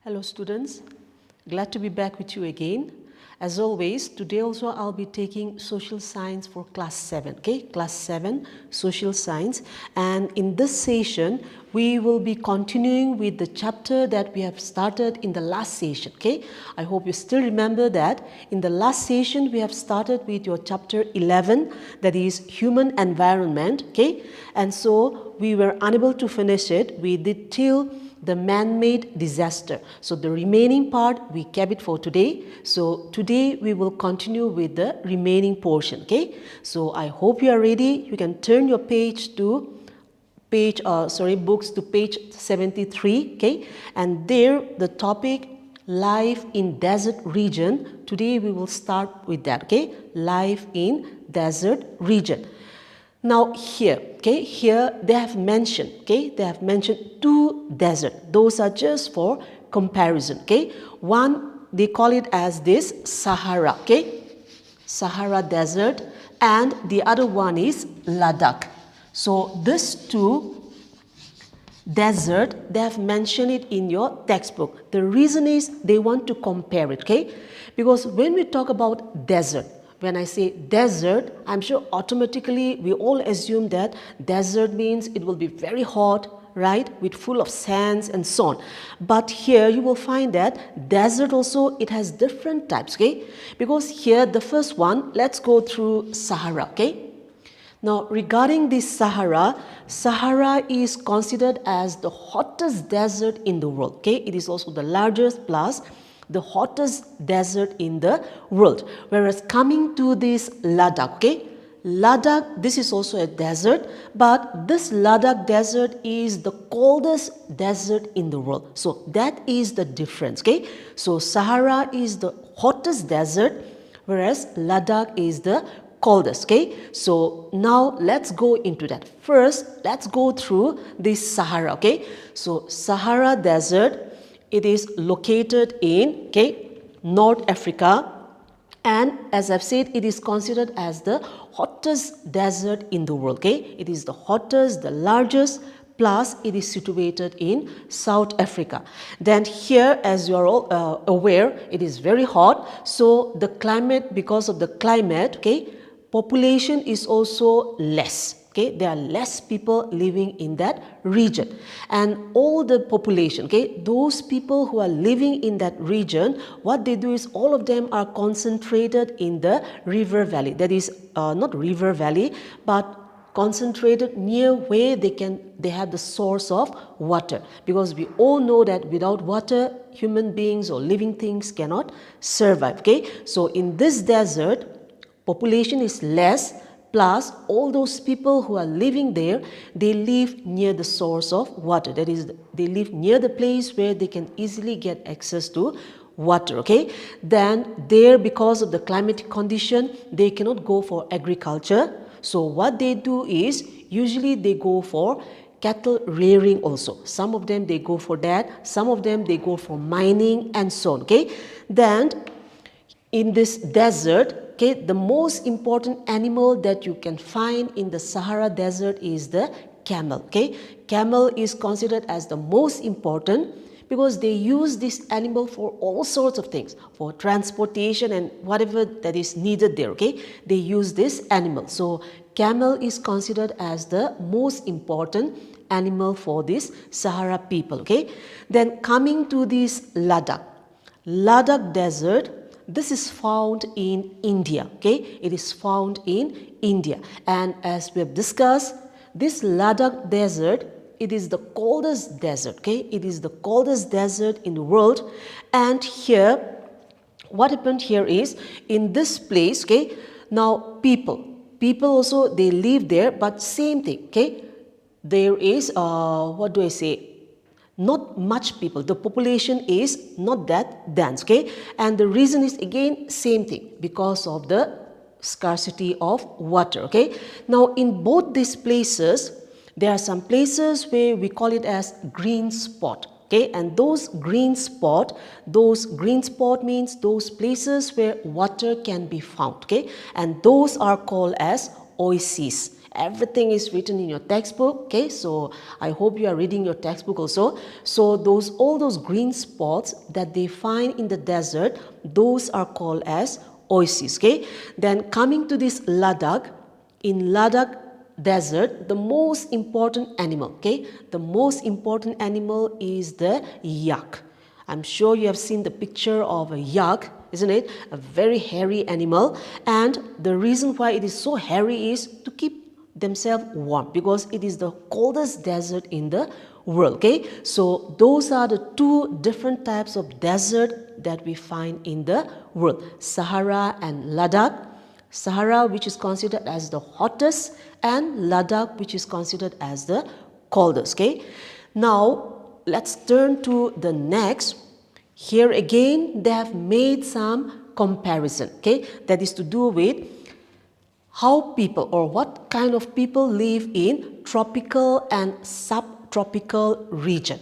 Hello students, glad to be back with you again. As always, today also I'll be taking social science for class 7, okay? Class 7 social science, and in this session we will be continuing with the chapter that we have started in the last session, okay? I hope you still remember that in the last session we have started with your chapter 11, that is human environment, okay? And so we were unable to finish it. We did till the man-made disaster. So the remaining part we kept it for today. So today we will continue with the remaining portion, okay? So I hope you are ready. You can turn your books to page 73, okay? And there the topic life in desert region. Today we will start with that, okay? Life in desert region. Now here they have mentioned, two deserts. Those are just for comparison, okay? One, they call it as this Sahara, okay? Sahara Desert, and the other one is Ladakh. So these two desert, they have mentioned it in your textbook. The reason is they want to compare it, okay? Because when we talk about desert, when I say desert, I'm sure automatically we all assume that desert means it will be very hot, right, with full of sands and so on. But here you will find that desert also, it has different types, okay? Because here the first one, let's go through Sahara, okay? Now regarding this Sahara, Sahara is considered as the hottest desert in the world, okay? It is also the largest plus the hottest desert in the world. Whereas coming to this Ladakh, okay? Ladakh, this is also a desert, but this Ladakh desert is the coldest desert in the world. So that is the difference, okay? So Sahara is the hottest desert, whereas Ladakh is the coldest, okay? So now let's go into that. First, let's go through this Sahara, okay? So Sahara Desert, it is located in, North Africa, and as I've said, it is considered as the hottest desert in the world, okay? It is the hottest, the largest, plus it is situated in South Africa. Then here, as you are all aware, it is very hot, so the climate, because of the climate, okay, population is also less. Okay, there are less people living in that region, and all the population, okay, those people who are living in that region, what they do is all of them are concentrated in the river valley. That is not river valley, but concentrated near where they have the source of water, because we all know that without water human beings or living things cannot survive. Okay, so in this desert population is less, plus all those people who are living there, they live near the source of water. That is, they live near the place where they can easily get access to water, okay? Then there, because of the climatic condition, they cannot go for agriculture. So what they do is, usually they go for cattle rearing also. Some of them they go for that, some of them they go for mining and so on, okay? Then in this desert, okay, the most important animal that you can find in the Sahara Desert is the camel, okay? Camel is considered as the most important because they use this animal for all sorts of things, for transportation and whatever that is needed there, okay? They use this animal. So camel is considered as the most important animal for this Sahara people, okay? Then coming to this Ladakh Desert, this is found in India, okay? It is found in India. And as we have discussed, this Ladakh Desert, it is the coldest desert, okay? It is the coldest desert in the world. And here, what happened here is, in this place, okay, now people also, they live there, but same thing, okay? There is, not much people. The population is not that dense, okay? And the reason is again same thing, because of the scarcity of water, okay? Now in both these places, there are some places where we call it as green spot, okay? And those green spot means those places where water can be found, okay? And those are called as oases. Everything is written in your textbook. Okay, so I hope you are reading your textbook also. So all those green spots that they find in the desert, those are called as oases. Okay, then coming to this Ladakh, in Ladakh desert, the most important animal, okay, the most important animal is the yak. I'm sure you have seen the picture of a yak, isn't it? A very hairy animal, and the reason why it is so hairy is to keep themselves warm, because it is the coldest desert in the world. Okay, so those are the two different types of desert that we find in the world, Sahara and Ladakh. Sahara, which is considered as the hottest, and Ladakh, which is considered as the coldest. Okay, now let's turn to the next. Here again they have made some comparison, okay, that is to do with how people, or what kind of people live in tropical and subtropical region.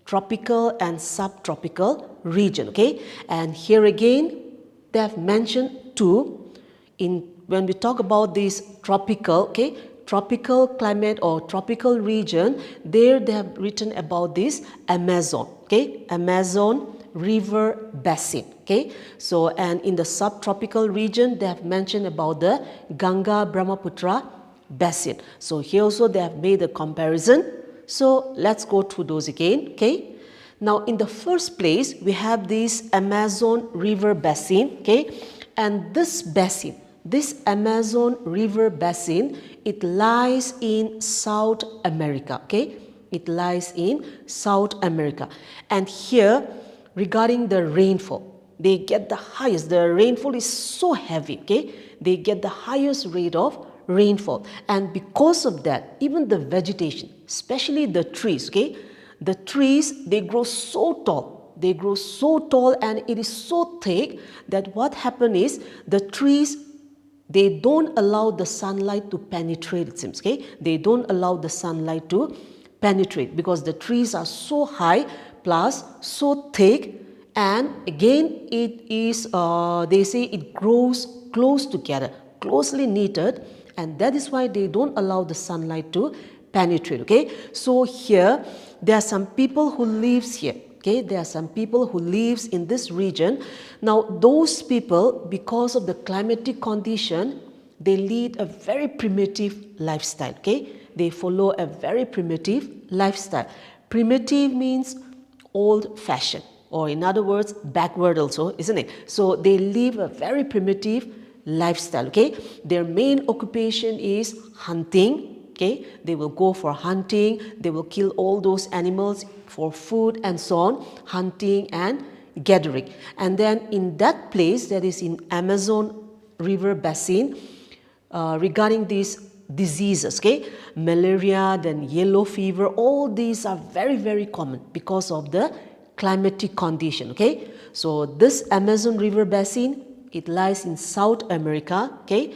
Tropical and subtropical region. Okay, and here again they have mentioned two. When we talk about this tropical, okay, tropical climate or tropical region, there they have written about this Amazon, okay, Amazon river basin. Okay, so and in the subtropical region they have mentioned about the Ganga Brahmaputra basin. So here also they have made a comparison. So let's go through those again. Okay, now in the first place we have this Amazon river basin. Okay, and this basin, this Amazon river basin, it lies in South America. Okay, it lies in South America, and here regarding the rainfall, they get the highest. The rainfall is so heavy. Okay, they get the highest rate of rainfall, and because of that, even the vegetation, especially the trees, okay, the trees, they grow so tall. They grow so tall, and it is so thick that what happens is the trees, they don't allow the sunlight to penetrate, it seems. Okay, they don't allow the sunlight to penetrate because the trees are so high plus so thick, and again it is they say it grows close together, closely knitted, and that is why they don't allow the sunlight to penetrate. Okay, so here there are some people who lives here. Okay, there are some people who lives in this region. Now those people, because of the climatic condition, they lead a very primitive lifestyle. Okay, they follow a very primitive lifestyle. Primitive means old fashioned, or in other words backward also, isn't it? So they live a very primitive lifestyle. Okay, their main occupation is hunting. Okay, they will go for hunting, they will kill all those animals for food and so on, hunting and gathering. And then in that place, that is in Amazon river basin, regarding these diseases, okay, malaria, then yellow fever, all these are very, very common because of the climatic condition. Okay, so this Amazon river basin, it lies in South America. Okay,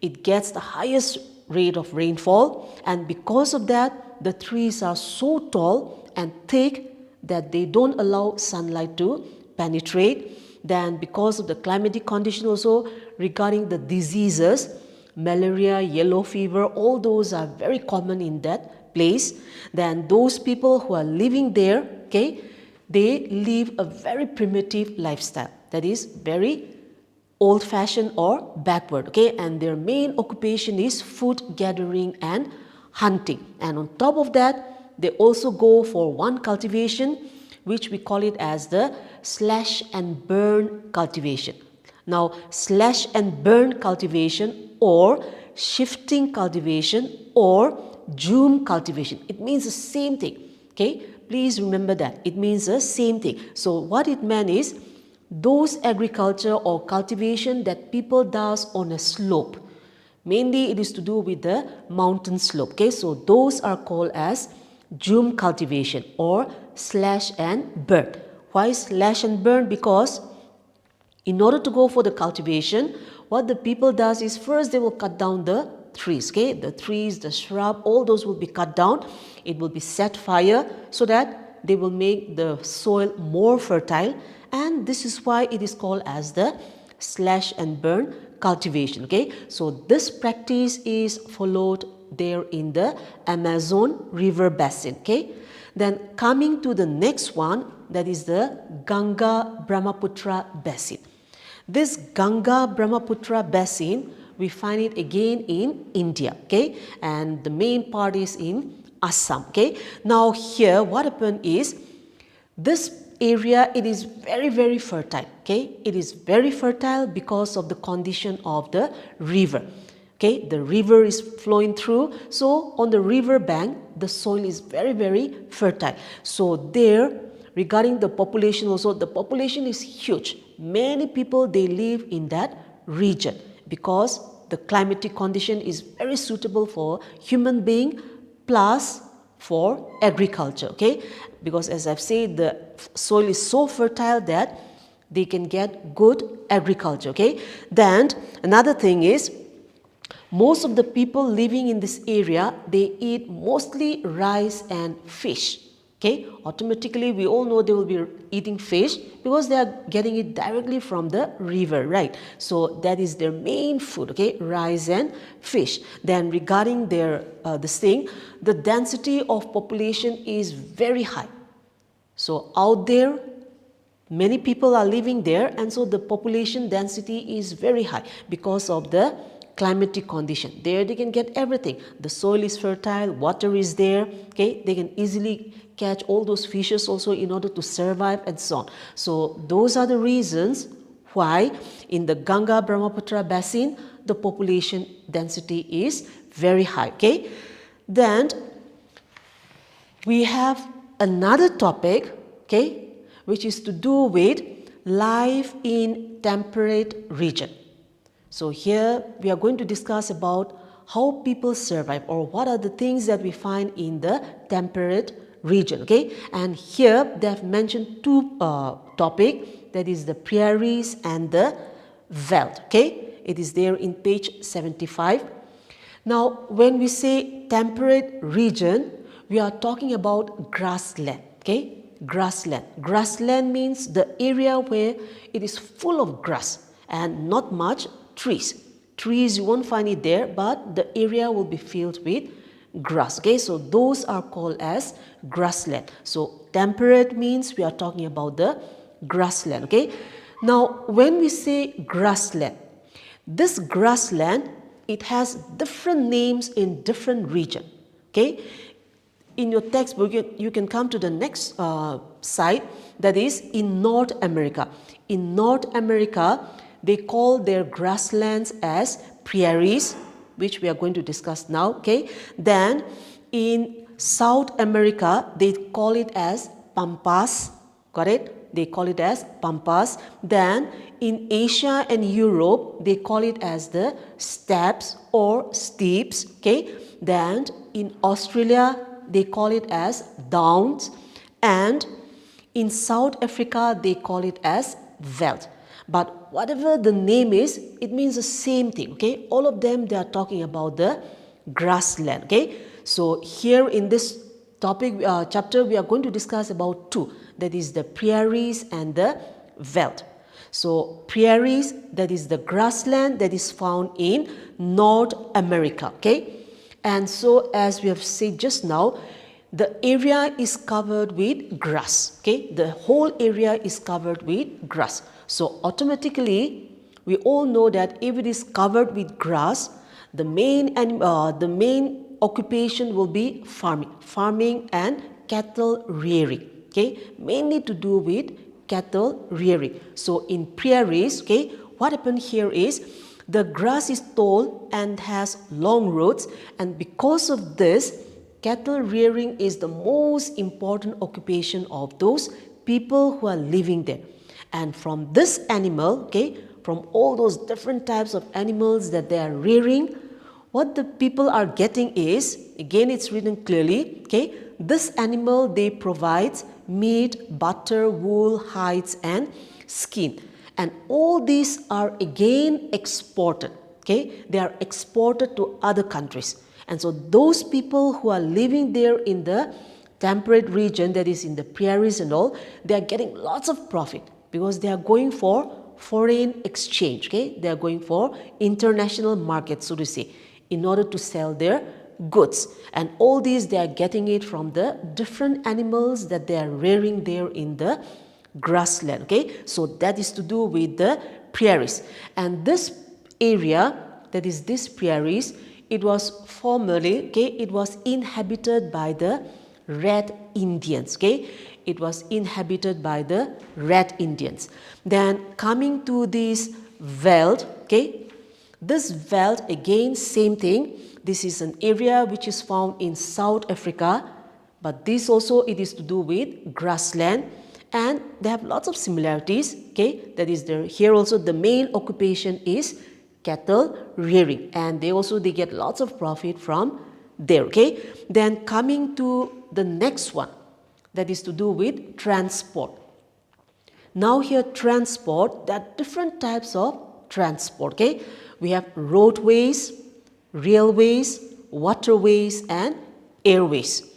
it gets the highest rate of rainfall, and because of that, the trees are so tall and thick that they don't allow sunlight to penetrate. Then because of the climatic condition also, regarding the diseases, malaria, yellow fever, all those are very common in that place. Then those people who are living there, okay, they live a very primitive lifestyle, that is very old-fashioned or backward. Okay, and their main occupation is food gathering and hunting. And on top of that, they also go for one cultivation, which we call it as the slash and burn cultivation. Now, slash and burn cultivation, or shifting cultivation, or zoom cultivation, it means the same thing. Okay, please remember that it means the same thing. So what it meant is those agriculture or cultivation that people does on a slope. Mainly it is to do with the mountain slope. Okay, so those are called as zoom cultivation or slash and burn. Why slash and burn? Because in order to go for the cultivation, what the people does is first they will cut down the trees. Okay, the trees, the shrub, all those will be cut down. It will be set fire so that they will make the soil more fertile, and this is why it is called as the slash and burn cultivation. Okay, so this practice is followed there in the Amazon River basin. Okay. Then coming to the next one, that is the Ganga Brahmaputra basin. This Ganga Brahmaputra basin, we find it again in India, okay, and the main part is in Assam, okay. Now here what happened is, this area, it is very fertile, okay. It is very fertile because of the condition of the river, okay. The river is flowing through, so on the river bank the soil is very fertile. So there, regarding the population also, the population is huge. Many people, they live in that region because the climatic condition is very suitable for human being plus for agriculture, okay. Because as I've said, the soil is so fertile that they can get good agriculture, okay. Then another thing is, most of the people living in this area, they eat mostly rice and fish, okay. Automatically we all know they will be eating fish because they are getting it directly from the river, right. So that is their main food, okay, rice and fish. Then regarding their the density of population is very high. So out there, many people are living there, and so the population density is very high because of the climatic condition. There they can get everything. The soil is fertile, water is there, okay. They can easily catch all those fishes also in order to survive and so on. So those are the reasons why in the Ganga Brahmaputra basin the population density is very high, okay. Then we have another topic, okay, which is to do with life in temperate region. So here we are going to discuss about how people survive, or what are the things that we find in the temperate region, okay. And here they have mentioned two topics, that is the prairies and the veldt, okay. It is there in page 75. Now when we say temperate region, we are talking about grassland, okay. Grassland. Grassland means the area where it is full of grass and not much trees. Trees, you won't find it there, but the area will be filled with grass, okay. So those are called as grassland. So temperate means we are talking about the grassland, okay. Now when we say grassland, this grassland, it has different names in different region, okay. In your textbook, you can come to the next site, that is in North America. In North America, they call their grasslands as prairies, which we are going to discuss now, okay. Then in South America, they call it as pampas, got it? They call it as pampas. Then in Asia and Europe, they call it as the steppes or steppes, okay. Then in Australia, they call it as downs, and in South Africa, they call it as veldt. But whatever the name is, it means the same thing, okay. All of them, they are talking about the grassland, okay. So here in this topic chapter, we are going to discuss about two, that is the prairies and the veldt. So prairies, that is the grassland that is found in North America, okay. And so as we have said just now, the area is covered with grass, okay. The whole area is covered with grass. So automatically, we all know that if it is covered with grass, the main occupation will be farming and cattle rearing, okay. Mainly to do with cattle rearing. So in prairies, okay, what happened here is, the grass is tall and has long roots, and because of this, cattle rearing is the most important occupation of those people who are living there. And from this animal, okay, from all those different types of animals that they are rearing, what the people are getting is, again it's written clearly, okay, this animal, they provide meat, butter, wool, hides and skin. And all these are again exported, okay, they are exported to other countries. And so those people who are living there in the temperate region, that is in the prairies and all, they are getting lots of profit because they are going for foreign exchange, okay, they are going for international market, so to say, in order to sell their goods. And all these, they are getting it from the different animals that they are rearing there in the grassland. Okay, so that is to do with the prairies. And this area, that is this prairies, it was formerly, okay, it was inhabited by the Red Indians. Okay, it was inhabited by the Red Indians. Then coming to this veld, okay, this veld, again same thing. This is an area which is found in South Africa, but this also, it is to do with grassland, and they have lots of similarities. Okay, that is there. Here also the main occupation is cattle rearing, and they get lots of profit from there. Okay, then coming to the next one, that is to do with transport. Now here transport, there are different types of transport. Okay, we have roadways, railways, waterways and airways.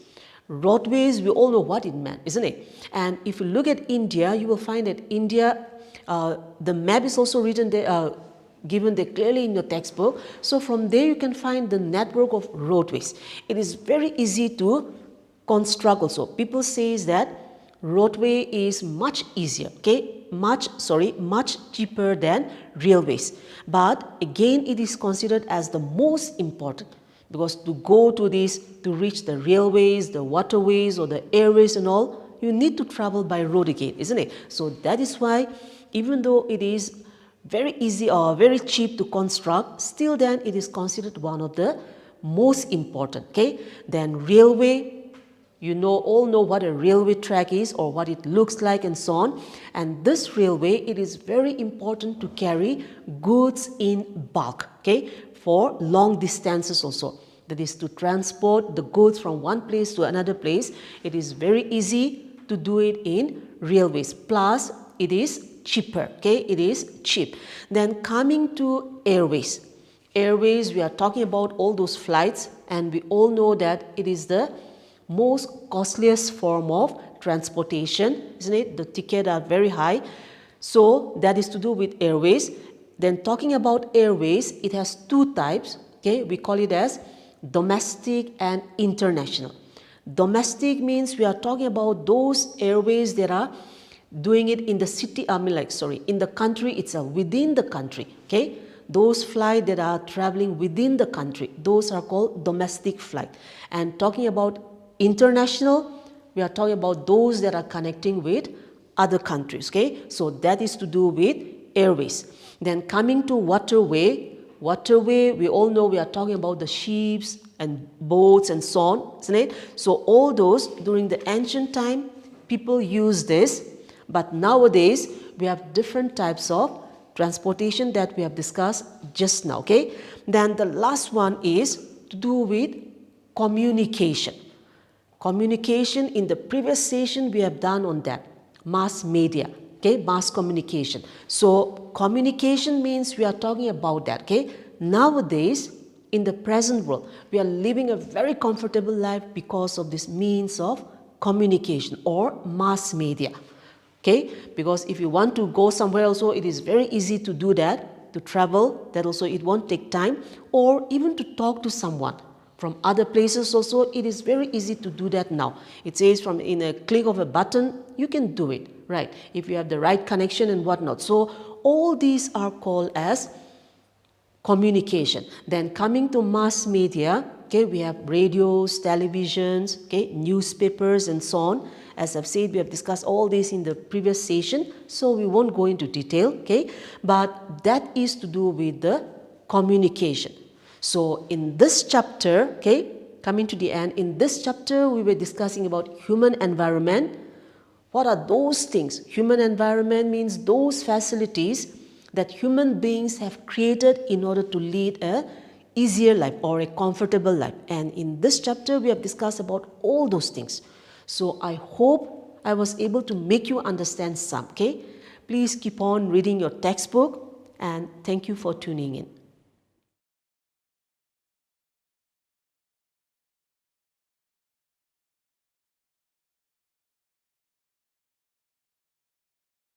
Roadways, we all know what it meant, isn't it? And if you look at India, you will find that India, the map is also written there, given there clearly in your textbook. So from there you can find the network of roadways. It is very easy to construct also. People say that roadway is much easier, okay, much cheaper than railways. But again, it is considered as the most important, because to go to this, to reach the railways, the waterways or the airways and all, you need to travel by road again, isn't it? So that is why, even though it is very easy or very cheap to construct, still then it is considered one of the most important. Okay, then railway, you all know what a railway track is or what it looks like and so on. And this railway, it is very important to carry goods in bulk, okay, for long distances also. That is to transport the goods from one place to another place. It is very easy to do it in railways. Plus, it is cheaper, okay, it is cheap. Then coming to airways. Airways, we are talking about all those flights, and we all know that it is the most costliest form of transportation, isn't it? The tickets are very high. So that is to do with airways. Then talking about airways, it has two types, okay? We call it as domestic and international. Domestic means we are talking about those airways that are doing it in the city, in the country itself, within the country, okay? Those flights that are traveling within the country, those are called domestic flight. And talking about international, we are talking about those that are connecting with other countries, okay? So that is to do with airways. Then coming to waterway, we all know we are talking about the ships and boats and so on, isn't it? So all those, during the ancient time, people use this, but nowadays we have different types of transportation that we have discussed just now, okay? Then the last one is to do with communication. Communication, in the previous session we have done on that, mass media, okay, mass communication. So communication means we are talking about that, okay. Nowadays, in the present world, we are living a very comfortable life because of this means of communication or mass media, okay. Because if you want to go somewhere also, it is very easy to do that, to travel, that also it won't take time, or even to talk to someone from other places also, it is very easy to do that now. It says from in a click of a button, you can do it, right? If you have the right connection and whatnot. So all these are called as communication. Then coming to mass media, okay, we have radios, televisions, okay, newspapers and so on. As I've said, we have discussed all this in the previous session, so we won't go into detail, okay? But that is to do with the communication. So in this chapter, okay, coming to the end, in this chapter we were discussing about human environment. What are those things? Human environment means those facilities that human beings have created in order to lead a easier life or a comfortable life. And in this chapter we have discussed about all those things. So I hope I was able to make you understand some, okay? Please keep on reading your textbook, and thank you for tuning in.